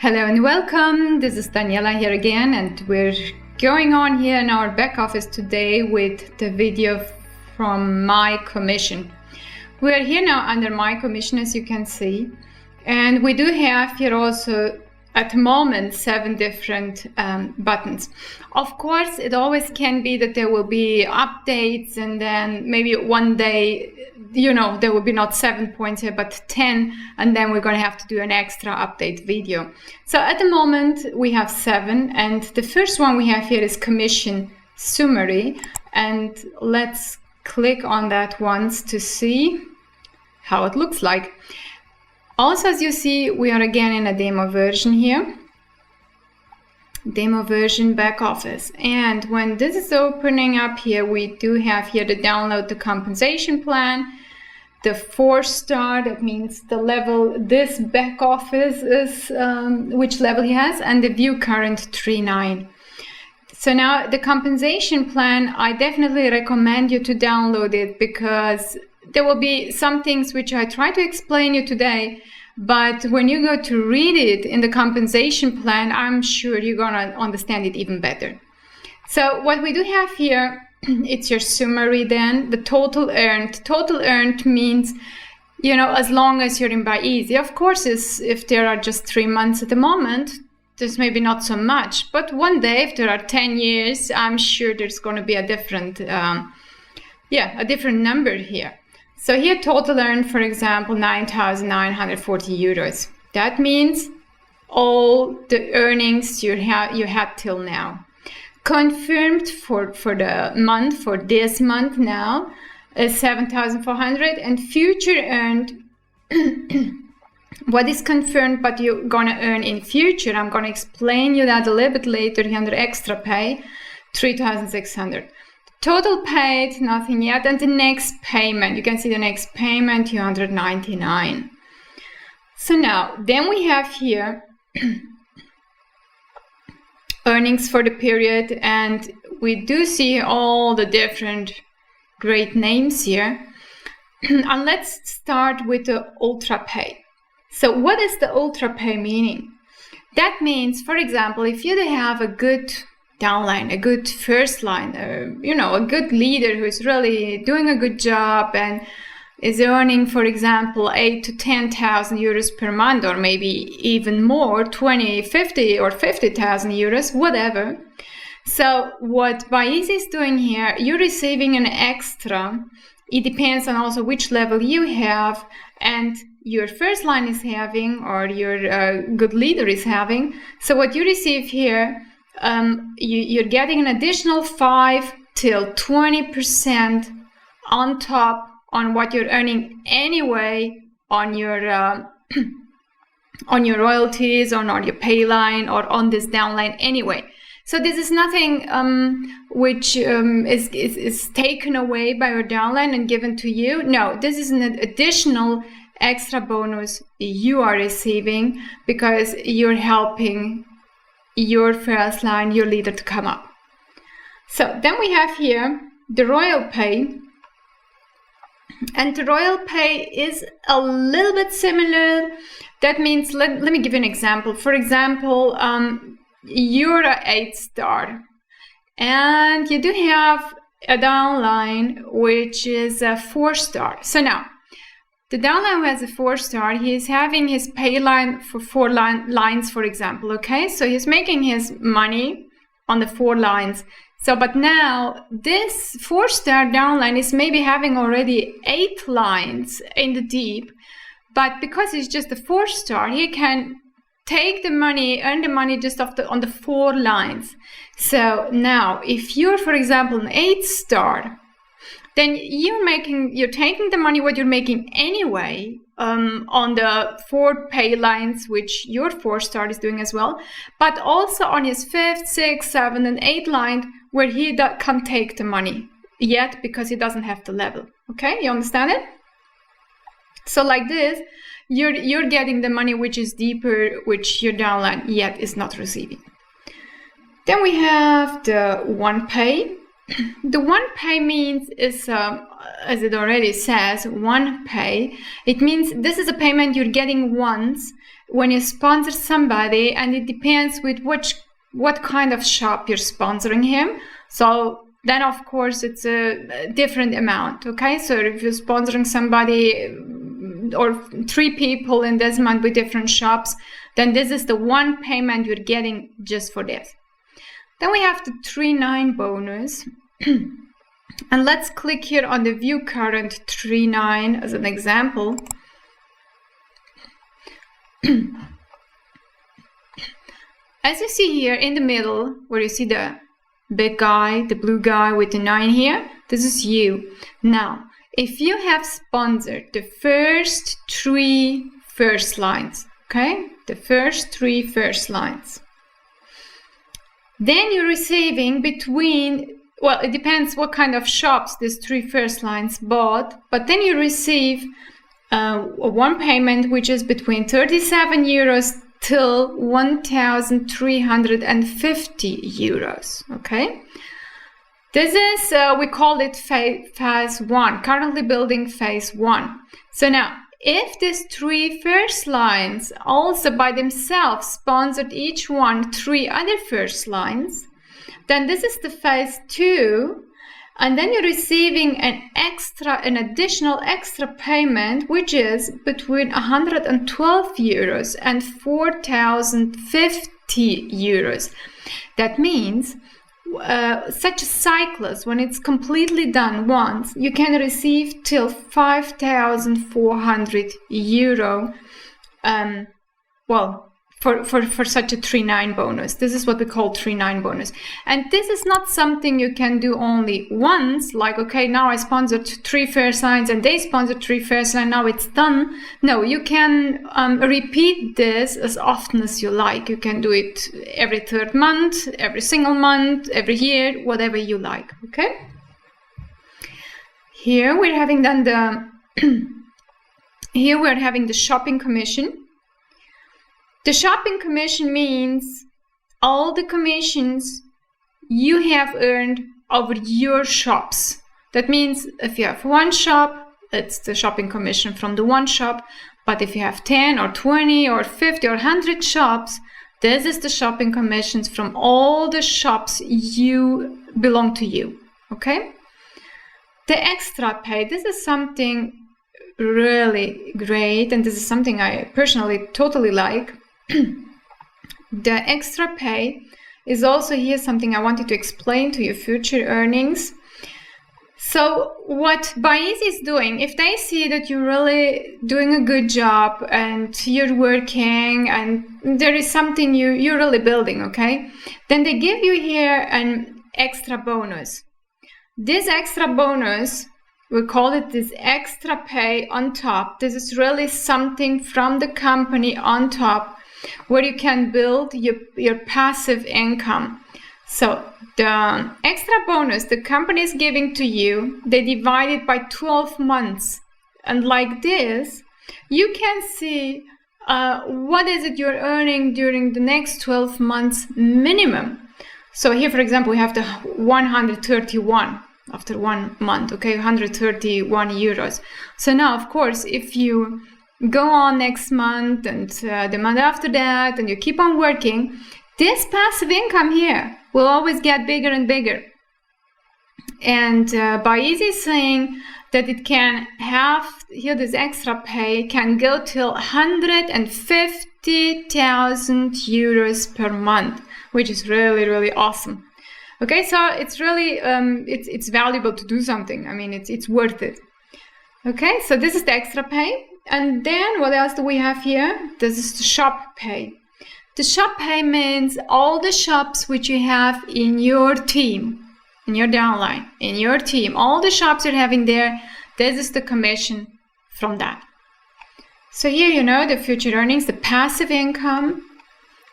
Hello and welcome. This is Daniela here again, and we're going on here in our back office today with the video from my commission. We are here now under my commission, as you can see, and we do have here also at the moment 7 different buttons. Of course, it always can be that there will be updates, and then maybe one day, you know, there will be not 7 points here but 10, and then we're going to have to do an extra update video. So at the moment we have 7, and the first one we have here is commission summary, and let's click on that once to see how it looks like. Also, as you see, we are again in a demo version here. Demo version back office, and when this is opening up here, we do have here to download the compensation plan, the 4-star, that means the level this back office is, which level he has, and the view current 3.9. So now the compensation plan, I definitely recommend you to download it, because there will be some things which I try to explain you today, but when you go to read it in the compensation plan, I'm sure you're gonna understand it even better. So what we do have here, it's your summary then, the total earned. Total earned means, you know, as long as you're in BUYEZEE. Of course, if there are just 3 months at the moment, there's maybe not so much, but one day, if there are 10 years, I'm sure there's going to be a different, a different number here. So here, total earned, for example, 9,940 euros. That means all the earnings you had till now. Confirmed for the month, for this month now, is 7,400, and future earned, what is confirmed but you're gonna earn in future, I'm gonna explain you that a little bit later here under extra pay, 3,600. Total paid, nothing yet, and the next payment, you can see the next payment, 299. So now, then we have here earnings for the period, and we do see all the different great names here. And let's start with the ultra pay. So what is the ultra pay meaning? That means, for example, if you have a good downline, a good first line, you know, a good leader who's really doing a good job and is earning, for example, 8,000 to 10,000 euros per month, or maybe even more, 20, 50 or 50,000 euros, whatever. So what BUYEZEE is doing here, you're receiving an extra. It depends on also which level you have and your first line is having, or your good leader is having. So what you receive here, you're getting an additional 5 till 20% on top on what you're earning anyway on your on your royalties, or on your pay line, or on this downline anyway. So this is nothing which is taken away by your downline and given to you. No, this is an additional extra bonus you are receiving because you're helping your first line, your leader, to come up. So then we have here the royal pay, and the royal pay is a little bit similar. That means, let me give you an example. For example, you're an 8-star, and you do have a downline which is a 4-star. So now, the downline who has a 4-star, he is having his pay line for 4 lines, for example, okay? So he's making his money on the 4 lines. So, but now this 4-star downline is maybe having already 8 lines in the deep, but because he's just a 4-star, he can take the money, earn the money just on the 4 lines. So now, if you're, for example, an 8-star, then you're taking the money what you're making anyway on the 4 pay lines, which your 4-star is doing as well, but also on his 5th, 6th, 7th, and 8th line, where he can't take the money yet because he doesn't have the level. Okay, you understand it? So like this, you're getting the money which is deeper, which your downline yet is not receiving. Then we have the 1 pay. the one pay means is, as it already says, one pay. It means this is a payment you're getting once when you sponsor somebody, and it depends with what kind of shop you're sponsoring him. So then of course it's a different amount. Okay, so if you're sponsoring somebody or 3 people in this month with different shops, then this is the one payment you're getting just for this. Then we have the 3.9 bonus. And let's click here on the view current 3.9 as an example. As you see here in the middle, where you see the big guy, the blue guy with the 9 here, this is you. Now, if you have sponsored the first 3 first lines, okay, the first 3 first lines, then you're receiving between, well, it depends what kind of shops these 3 first lines bought, but then you receive one payment which is between 37 euros till 1,350 euros. Okay, this is we call it phase 1, currently building phase 1. So now, if these 3 first lines also by themselves sponsored each one 3 other first lines, then this is the phase 2, and then you're receiving an additional extra payment, which is between 112 euros and 4,050 euros. That means such a cyclus, when it's completely done once, you can receive till 5,400 euro. Well, for such a 3.9 bonus. This is what we call 3.9 bonus. And this is not something you can do only once, like, okay, now I sponsored 3 first lines and they sponsored 3 first lines, now it's done. No, you can repeat this as often as you like. You can do it every 3rd month, every single month, every year, whatever you like, okay? Here we're having done the here we're having the shopping commission. The shopping commission means all the commissions you have earned over your shops. That means if you have one shop, it's the shopping commission from the one shop. But if you have 10 or 20 or 50 or 100 shops, this is the shopping commissions from all the shops you belong to you. Okay? The extra pay, this is something really great, and this is something I personally totally like. The extra pay is also here something I wanted to explain to you, future earnings. So what BUYEZEE is doing, if they see that you're really doing a good job and you're working and there is something you're really building, okay, then they give you here an extra bonus. This extra bonus, we call it this extra pay on top. This is really something from the company on top, where you can build your passive income. So the extra bonus the company is giving to you, they divide it by 12 months. And like this, you can see what is it you're earning during the next 12 months minimum. So here, for example, we have the 131 after 1 month, okay, 131 euros. So now, of course, if you go on next month and the month after that, and you keep on working, this passive income here will always get bigger and bigger. And BUYEZEE is saying that it can have here this extra pay can go till 150,000 euros per month, which is really, really awesome. Okay, so it's really it's valuable to do something. I mean, it's worth it. Okay, so this is the extra pay. And then what else do we have here? This is the shop pay. The shop pay means all the shops which you have in your team, in your downline, in your team, all the shops you're having there, this is the commission from that. So here, you know, the future earnings, the passive income,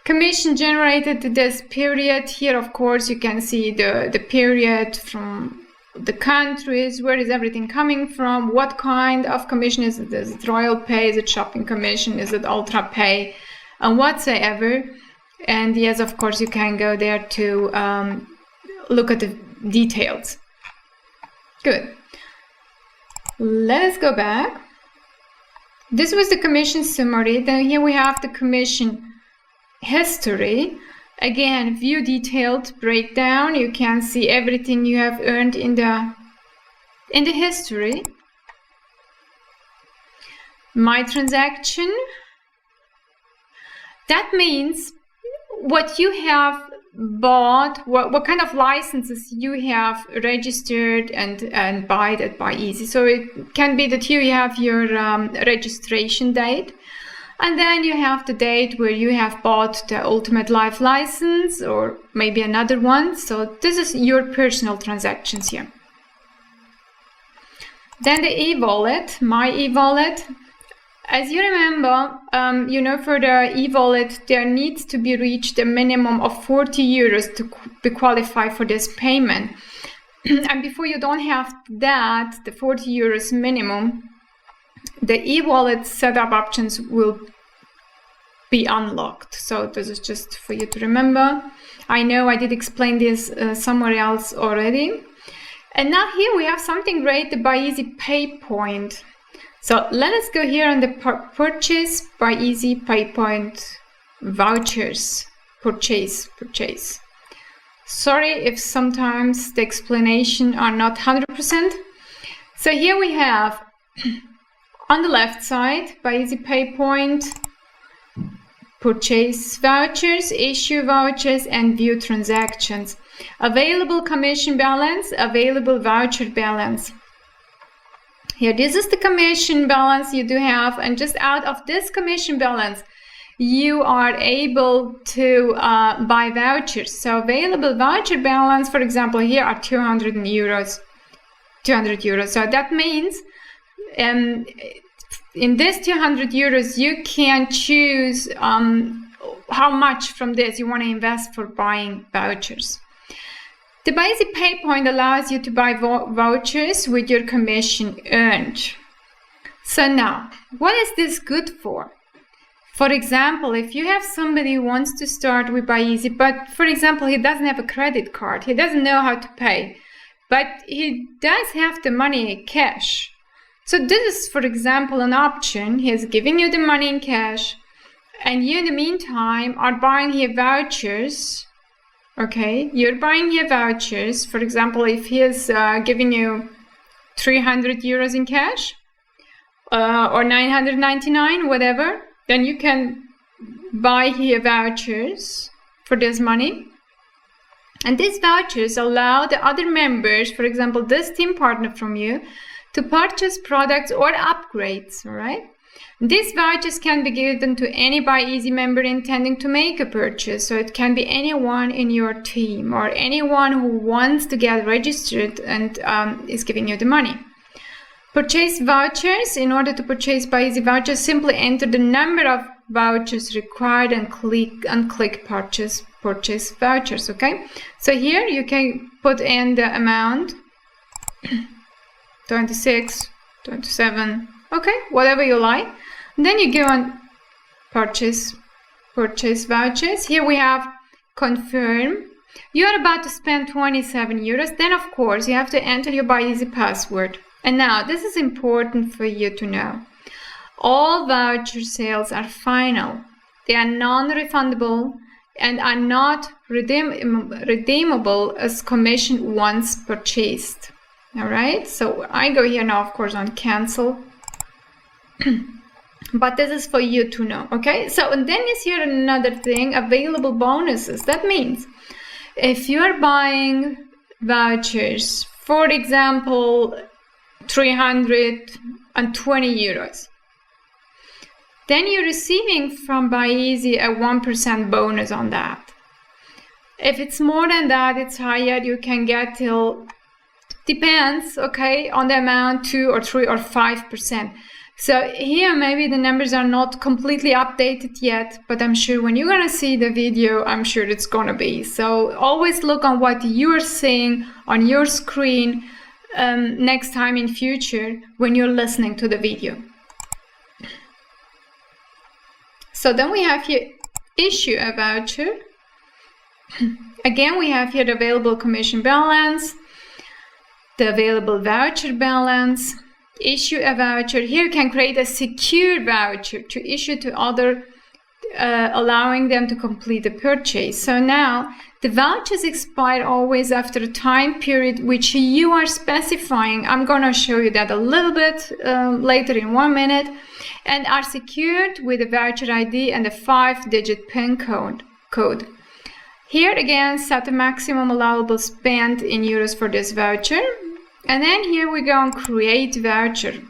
commission generated this period. Here, of course, you can see the period from the countries, where is everything coming from, what kind of commission is it? Is it royal pay, is it shopping commission, is it ultra pay, and whatsoever. And yes, of course, you can go there to look at the details. Good. Let us go back. This was the commission summary. Then here we have the commission history. Again, view detailed breakdown. You can see everything you have earned in the history. My transaction. That means what you have bought, what kind of licenses you have registered and bought at BUYEZEE. So it can be that here you have your registration date, and then you have the date where you have bought the Ultimate Life license or maybe another one. So this is your personal transactions here. Then the e-wallet, my e-wallet. As you remember, for the e-wallet, there needs to be reached a minimum of 40 euros to be qualified for this payment. And before you don't have that, the 40 euros minimum, the e-wallet setup options will be unlocked. So this is just for you to remember. I know I did explain this somewhere else already. And now here we have something great, the BUYEZEE Pay Point. So let us go here on the purchase BUYEZEE Pay Point vouchers. Purchase. Sorry if sometimes the explanation are not 100%. So here we have on the left side BUYEZEE Pay Point, purchase vouchers, issue vouchers, and view transactions. Available commission balance, available voucher balance. Here, this is the commission balance you do have, and just out of this commission balance, you are able to buy vouchers. So available voucher balance, for example, here are 200 euros. 200 euros. So that means in this 200 euros, you can choose how much from this you want to invest for buying vouchers. The BUYEZEE Pay Point allows you to buy vouchers with your commission earned. So now, what is this good for? For example, if you have somebody who wants to start with BUYEZEE, but for example, he doesn't have a credit card, he doesn't know how to pay, but he does have the money in cash. So this is, for example, an option. He's giving you the money in cash, and you in the meantime are buying here vouchers. Okay, you're buying here vouchers. For example, if he is giving you 300 euros in cash or 999, whatever, then you can buy here vouchers for this money. And these vouchers allow the other members, for example, this team partner from you, to purchase products or upgrades, all right? These vouchers can be given to any BUYEZEE member intending to make a purchase. So it can be anyone in your team or anyone who wants to get registered and is giving you the money. Purchase vouchers. In order to purchase BUYEZEE vouchers, simply enter the number of vouchers required and click purchase vouchers, okay? So here you can put in the amount, 26, 27, okay, whatever you like. Then you go on purchase vouchers. Here we have confirm. You are about to spend 27 euros. Then of course you have to enter your BUYEZEE password. And now this is important for you to know. All voucher sales are final. They are non-refundable and are not redeemable as commission once purchased. All right, so I go here now, of course, on cancel. But this is for you to know, okay? So, and then is here another thing, available bonuses. That means if you are buying vouchers, for example, 320 euros, then you're receiving from BUYEZEE a 1% bonus on that. If it's more than that, it's higher, you can get till, depends, okay, on the amount, 2 or 3 or 5%. So here maybe the numbers are not completely updated yet, but I'm sure when you're gonna see the video, I'm sure it's gonna be. So always look on what you're seeing on your screen next time in future when you're listening to the video. So then we have here issue a voucher. Again, we have here the available commission balance, the available voucher balance, issue a voucher. Here you can create a secure voucher to issue to other, allowing them to complete the purchase. So now the vouchers expire always after a time period which you are specifying. I'm going to show you that a little bit later in 1 minute, and are secured with a voucher ID and a 5-digit PIN code. Here again, set the maximum allowable spend in euros for this voucher. And then here we go on create voucher.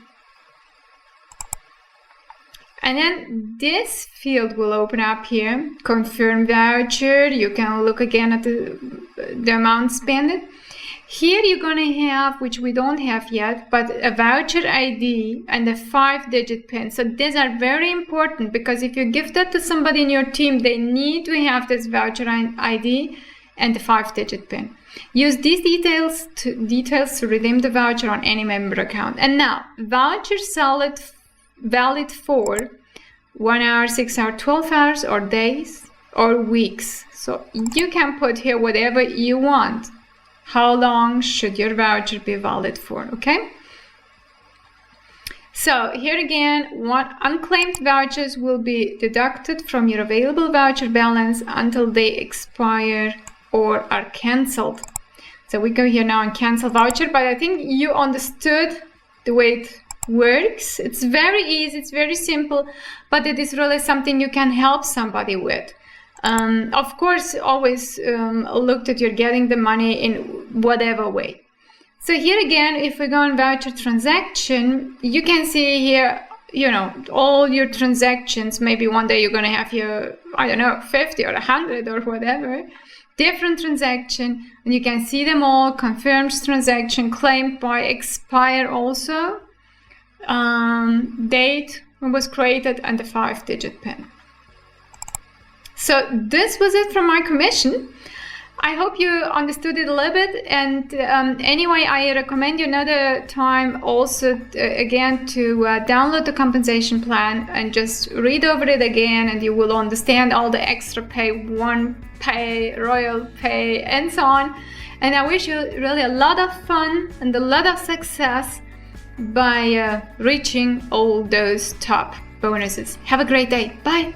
And then this field will open up here, confirm voucher. You can look again at the amount spent. Here you're going to have, which we don't have yet, but a voucher ID and a 5-digit PIN. So these are very important, because if you give that to somebody in your team, they need to have this voucher ID and the 5-digit PIN. Use these details to redeem the voucher on any member account. And now, vouchers valid for 1 hour, 6 hours, 12 hours, or days, or weeks. So you can put here whatever you want. How long should your voucher be valid for, okay? So here again, what unclaimed vouchers will be deducted from your available voucher balance until they expire or are cancelled. So we go here now and cancel voucher, but I think you understood the way it works. It's very easy, it's very simple, but it is really something you can help somebody with. Of course, always look that you're getting the money in whatever way. So here again, if we go on voucher transaction, you can see here, you know, all your transactions. Maybe one day you're going to have here, I don't know, 50 or 100 or whatever, different transaction, and you can see them all, confirmed transaction, claimed by, expire also, date when was created, and the 5-digit PIN. So this was it from my commission. I hope you understood it a little bit, and anyway, I recommend you another time also again to download the compensation plan and just read over it again, and you will understand all the extra pay, one pay, royal pay, and so on. And I wish you really a lot of fun and a lot of success by reaching all those top bonuses. Have a great day. Bye.